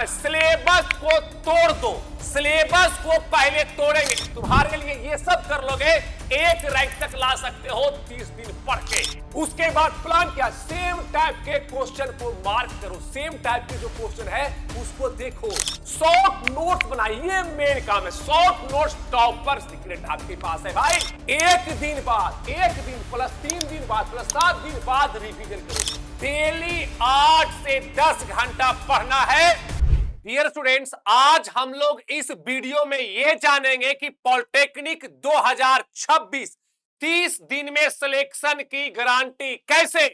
है, सिलेबस को तोड़ दो। सिलेबस को पहले तोड़ेंगे, तुम्हारे लिए ये सब कर लोगे, एक रैंक तक ला सकते हो 30 दिन पढ़ के। उसके बाद प्लान क्या, सेम टाइप के क्वेश्चन को मार्क करो, सेम टाइप के जो क्वेश्चन है उसको देखो, शॉर्ट नोट्स बनाइए, मेन काम है शॉर्ट नोट्स। टॉपर सीक्रेट आपके पास है भाई। एक दिन बाद, एक दिन प्लस 3 दिन बाद प्लस 7 दिन बाद रिवीजन करो। डेली 8 से 10 घंटा पढ़ना है। डियर स्टूडेंट्स, आज हम लोग इस वीडियो में ये जानेंगे कि पॉलिटेक्निक 2026 30 दिन में सिलेक्शन की गारंटी कैसे।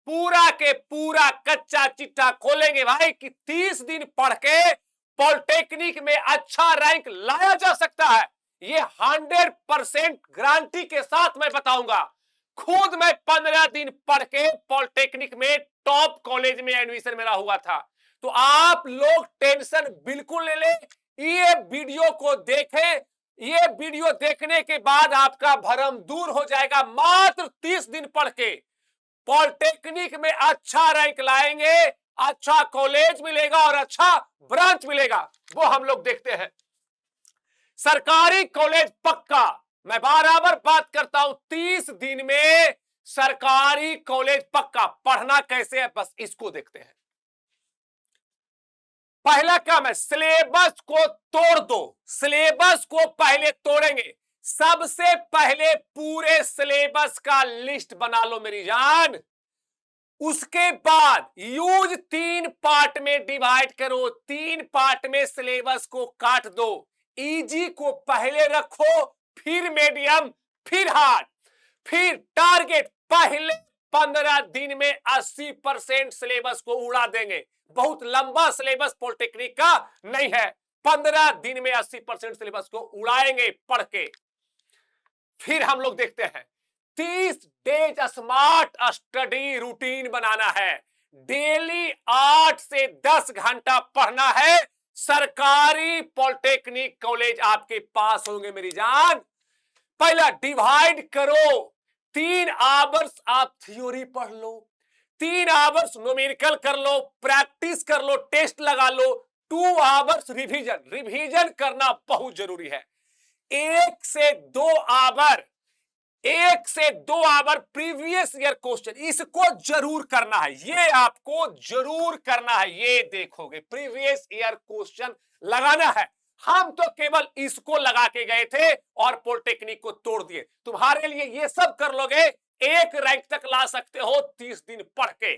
पूरा के पूरा कच्चा चिट्ठा खोलेंगे भाई कि 30 दिन पढ़ के पॉलिटेक्निक में अच्छा रैंक लाया जा सकता है। ये 100% गारंटी के साथ मैं बताऊंगा। खुद मैं 15 दिन पढ़ के पॉलिटेक्निक में टॉप कॉलेज में एडमिशन मेरा हुआ था। तो आप लोग टेंशन बिल्कुल ले ले, ये वीडियो को देखें। ये वीडियो देखने के बाद आपका भरम दूर हो जाएगा। मात्र 30 दिन पढ़ के पॉलिटेक्निक में अच्छा रैंक लाएंगे, अच्छा कॉलेज मिलेगा और अच्छा ब्रांच मिलेगा, वो हम लोग देखते हैं। सरकारी कॉलेज पक्का, मैं बराबर बात करता हूं, 30 दिन में सरकारी कॉलेज पक्का। पढ़ना कैसे है बस इसको देखते हैं। पहला काम है, सिलेबस को तोड़ दो। सिलेबस को पहले तोड़ेंगे। सबसे पहले पूरे सिलेबस का लिस्ट बना लो मेरी जान। उसके बाद यूज 3 पार्ट में डिवाइड करो, 3 पार्ट में सिलेबस को काट दो। इजी को पहले रखो, फिर मीडियम, फिर हार्ड, फिर टारगेट। पहले 15 दिन में 80% सिलेबस को उड़ा देंगे। बहुत लंबा सिलेबस पॉलिटेक्निक का नहीं है, 15 दिन में 80% सिलेबस को उड़ाएंगे पढ़ के। फिर हम लोग देखते हैं 30 डेज स्मार्ट स्टडी रूटीन बनाना है। डेली 8 से 10 घंटा पढ़ना है। सरकारी पॉलिटेक्निक कॉलेज आपके पास होंगे मेरी जान। पहला डिवाइड करो, 3 आवर्स आप थ्योरी पढ़ लो, 3 आवर्स न्यूमेरिकल कर लो, प्रैक्टिस कर लो, टेस्ट लगा लो, 2 आवर्स रिवीजन। रिवीजन करना बहुत जरूरी है। 1 से 2 आवर प्रीवियस ईयर क्वेश्चन, इसको जरूर करना है। ये आपको जरूर करना है। ये देखोगे प्रीवियस ईयर क्वेश्चन लगाना है। हम तो केवल इसको लगा के गए थे और पॉलिटेक्निक को तोड़ दिए। तुम्हारे लिए ये सब कर लोगे, एक रैंक तक ला सकते हो 30 दिन पढ़ के।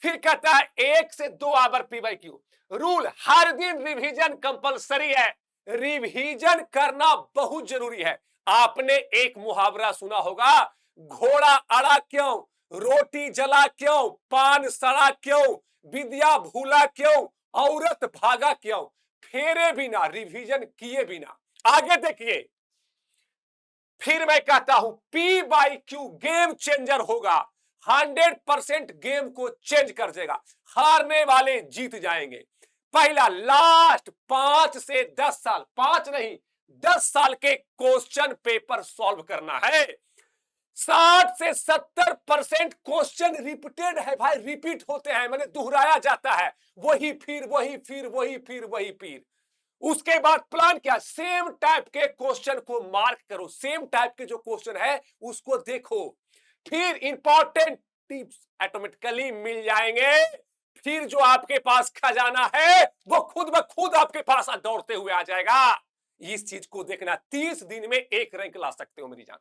फिर कहता है 1 से 2 आवर पीवाईक्यू। रूल, हर दिन रिवीजन कंपलसरी है। रिवीजन करना बहुत जरूरी है। आपने एक मुहावरा सुना होगा, घोड़ा अड़ा क्यों, रोटी जला क्यों, पान सड़ा क्यों, विद्या भूला क्यों, औरत भागा क्यों। फेरे बिना, रिवीजन किए बिना। आगे देखिए, फिर मैं कहता हूं पीवाईक्यू गेम चेंजर होगा। 100% गेम को चेंज कर देगा। हारने वाले जीत जाएंगे। पहला, लास्ट 5 से 10 साल, 5 नहीं 10 साल के क्वेश्चन पेपर सॉल्व करना है। 60 से 70% क्वेश्चन रिपीटेड है भाई, रिपीट होते हैं, मैंने दोहराया जाता है, वही फिर वही फिर वही फिर वही फिर। उसके बाद प्लान क्या, सेम टाइप के क्वेश्चन को मार्क करो, सेम टाइप के जो क्वेश्चन है उसको देखो। फिर इंपॉर्टेंट टिप्स ऑटोमेटिकली मिल जाएंगे। फिर जो आपके पास खजाना है वो खुद ब खुद आपके पास दौड़ते हुए आ जाएगा। इस चीज को देखना, 30 दिन में एक रैंक ला सकते हो मेरी जान।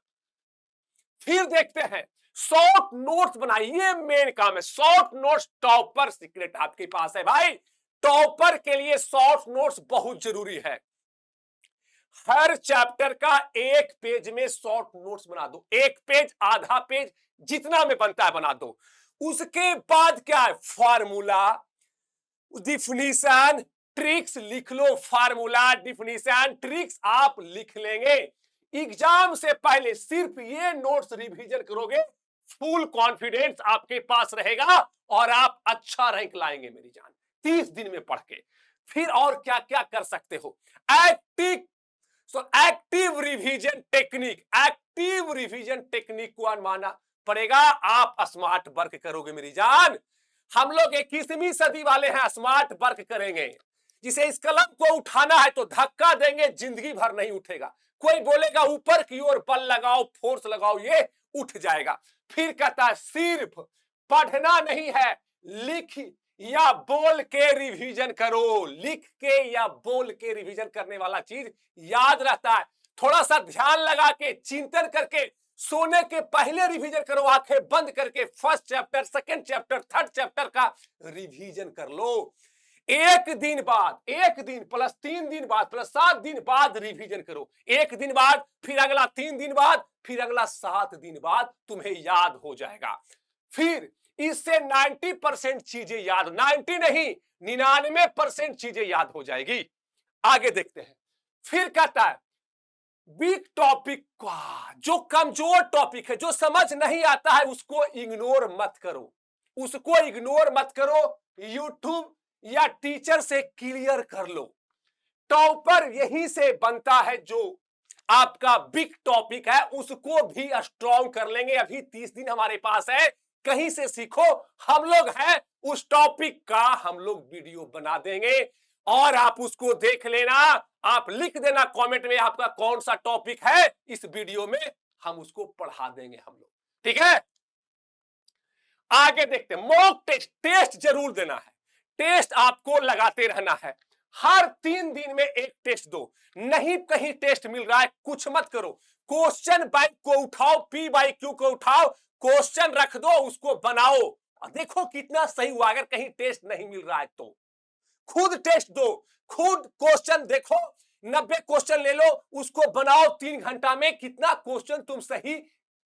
फिर देखते हैं शॉर्ट नोट्स बनाइए, मेन काम है शॉर्ट नोट्स। टॉपर सीक्रेट आपके पास है भाई। टॉपर के लिए शॉर्ट नोट्स बहुत जरूरी है। हर चैप्टर का 1 पेज में शॉर्ट नोट्स बना दो, 1 पेज, आधा पेज, जितना में बनता है बना दो। उसके बाद क्या है, फार्मूला, डिफिनीशन, ट्रिक्स लिख लो। फार्मूला, डिफिनीशन, ट्रिक्स आप लिख लेंगे। एग्जाम से पहले सिर्फ ये नोट्स रिवीजन करोगे, फुल कॉन्फिडेंस आपके पास रहेगा और आप अच्छा रैंक लाएंगे मेरी जान 30 दिन में पढ़ के। फिर और क्या क्या कर सकते हो, active revision technique. Active revision technique को मानना पड़ेगा। आप स्मार्ट वर्क करोगे मेरी जान। हम लोग 21वीं सदी वाले हैं, स्मार्ट वर्क करेंगे। जिसे इस कलम को उठाना है तो धक्का देंगे, जिंदगी भर नहीं उठेगा। कोई बोलेगा ऊपर की ओर बल लगाओ, फोर्स लगाओ, ये उठ जाएगा। फिर कहता है सिर्फ पढ़ना नहीं है, लिख या बोल के रिवीजन करो। लिख के या बोल के रिवीजन करने वाला चीज याद रहता है। थोड़ा सा ध्यान लगा के चिंतन करके सोने के पहले रिवीजन करो, आंखें बंद करके first chapter, second chapter, third chapter का रिवीजन कर लो। एक दिन बाद, एक दिन प्लस 3 दिन बाद प्लस 7 दिन बाद रिवीजन करो। एक दिन बाद, फिर अगला 3 दिन बाद, फिर अगला 7 दिन बाद तुम्हें याद हो जाएगा। फिर इससे 90% चीजें याद, 90 नहीं 99% चीजें याद हो जाएगी। आगे देखते हैं। फिर कहता है वीक टॉपिक का, जो कमजोर टॉपिक है, जो समझ नहीं आता है, उसको इग्नोर मत करो, उसको इग्नोर मत करो। यूट्यूब या टीचर से क्लियर कर लो। टॉपर यहीं से बनता है। जो आपका बिग टॉपिक है उसको भी स्ट्रॉन्ग कर लेंगे। अभी 30 दिन हमारे पास है, कहीं से सीखो। हम लोग हैं, उस टॉपिक का हम लोग वीडियो बना देंगे और आप उसको देख लेना। आप लिख देना कमेंट में आपका कौन सा टॉपिक है, इस वीडियो में हम उसको पढ़ा देंगे हम लोग, ठीक है। आगे देखते हैं। मॉक टेस्ट, टेस्ट जरूर देना है। टेस्ट आपको लगाते रहना है। हर 3 दिन में एक टेस्ट दो। नहीं कहीं टेस्ट मिल रहा है, कुछ मत करो। क्वेश्चन बैंक को उठाओ, पी बाई क्यू को उठाओ, क्वेश्चन रख दो, उसको बनाओ। देखो कितना सही हुआ। अगर कहीं टेस्ट नहीं मिल रहा है तो खुद टेस्ट दो, खुद क्वेश्चन देखो। 90 क्वेश्चन ले लो, उसको बनाओ 3 घंटा में। कितना क्वेश्चन तुम सही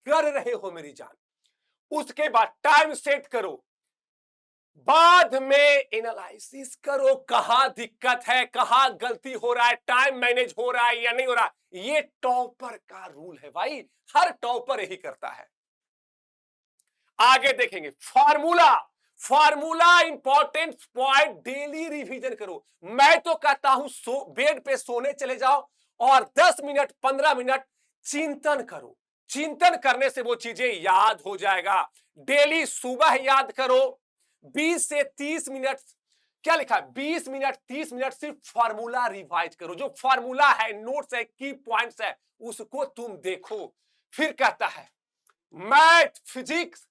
कर रहे हो मेरी जान। उसके बाद टाइम सेट करो, बाद में एनालिसिस करो, कहां दिक्कत है, कहां गलती हो रहा है, टाइम मैनेज हो रहा है या नहीं हो रहा। ये टॉपर का रूल है भाई, हर टॉपर यही करता है। आगे देखेंगे formula. Formula important point, daily revision करो। मैं तो कहता हूं बेड पे सोने चले जाओ और 10 मिनट 15 मिनट चिंतन करो। चिंतन करने से वो चीजें याद हो जाएगा। डेली सुबह याद करो, 20 से 30 मिनट। क्या लिखा है? 20 मिनट 30 मिनट सिर्फ फार्मूला रिवाइज करो। जो फार्मूला है, नोट्स है, की पॉइंट्स है, उसको तुम देखो। फिर कहता है मैथ, फिजिक्स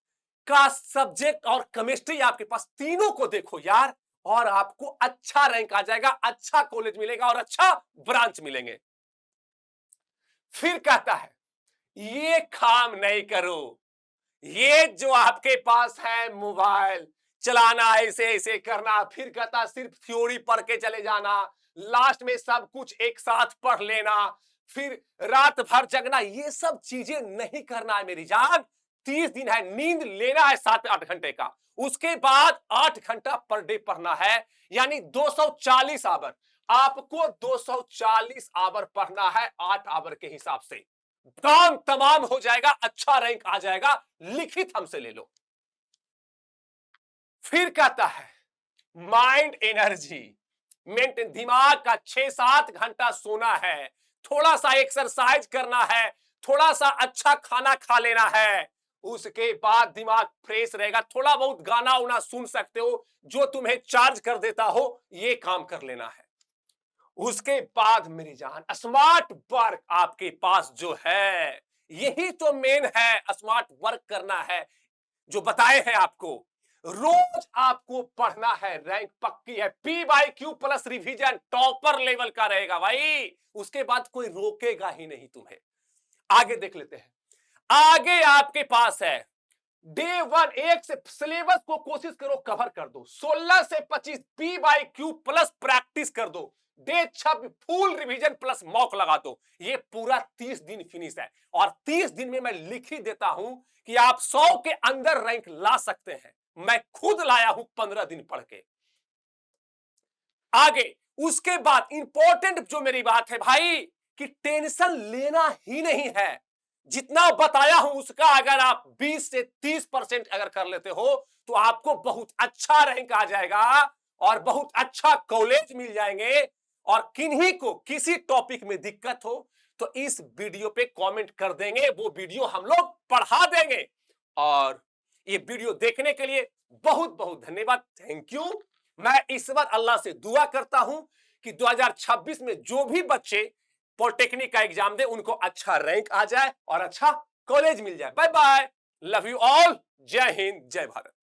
का सब्जेक्ट और केमिस्ट्री आपके पास, तीनों को देखो यार, और आपको अच्छा रैंक आ जाएगा, अच्छा कॉलेज मिलेगा और अच्छा ब्रांच मिलेंगे। फिर कहता है ये काम नहीं करो, ये जो आपके पास है मोबाइल चलाना, ऐसे ऐसे करना। फिर कहता सिर्फ थ्योरी पढ़ के चले जाना, लास्ट में सब कुछ एक साथ पढ़ लेना, फिर रात भर जगना। ये सब चीजें नहीं करना है मेरी जान। 30 दिन है, नींद लेना है 7-8 घंटे का। उसके बाद 8 घंटा पर डे पढ़ना है, यानी 240 आवर। आपको 240 आवर पढ़ना है 8 आवर के हिसाब से। काम तमाम हो जाएगा, अच्छा रैंक आ जाएगा। लिखित हमसे ले लो। फिर कहता है माइंड एनर्जी मेंटेन, दिमाग का 6-7 घंटा सोना है, थोड़ा सा एक्सरसाइज करना है, थोड़ा सा अच्छा खाना खा लेना है। उसके बाद दिमाग फ्रेश रहेगा। थोड़ा बहुत गाना उना सुन सकते हो, जो तुम्हें चार्ज कर देता हो, ये काम कर लेना है। उसके बाद मेरी जान स्मार्ट वर्क आपके पास जो है, यही तो मेन है। स्मार्ट वर्क करना है, जो बताए हैं आपको। रोज आपको पढ़ना है, रैंक पक्की है। P by Q plus revision topper level का रहेगा भाई। उसके बाद कोई रोकेगा ही नहीं तुम्हें। आगे देख लेते हैं। आगे आपके पास है डे 1, एक से सिलेबस को कोशिश करो कवर कर दो। 16 से 25 P by Q plus practice कर दो। Day 26 full revision plus mock लगा दो। ये पूरा 30 दिन फिनिश है, और 30 दिन में मैं लिख ही देता हूं कि आप 100 के अंदर रैंक ला सकते हैं। मैं खुद लाया हूं 15 दिन पढ़ के। आगे उसके बाद इंपॉर्टेंट जो मेरी बात है भाई, कि टेंशन लेना ही नहीं है। जितना बताया हूं उसका अगर आप 20 से 30% अगर कर लेते हो, तो आपको बहुत अच्छा रैंक आ जाएगा और बहुत अच्छा कॉलेज मिल जाएंगे। और किन्हीं को किसी टॉपिक में दिक्कत हो तो इस वीडियो पे कमेंट कर देंगे, वो वीडियो हम लोग पढ़ा देंगे। और ये वीडियो देखने के लिए बहुत बहुत धन्यवाद। Thank you. मैं इस बार अल्लाह से दुआ करता हूं कि 2026 में जो भी बच्चे पॉलिटेक्निक का एग्जाम दे उनको अच्छा रैंक आ जाए और अच्छा कॉलेज मिल जाए। Bye bye, love you all, जय हिंद, जय भारत।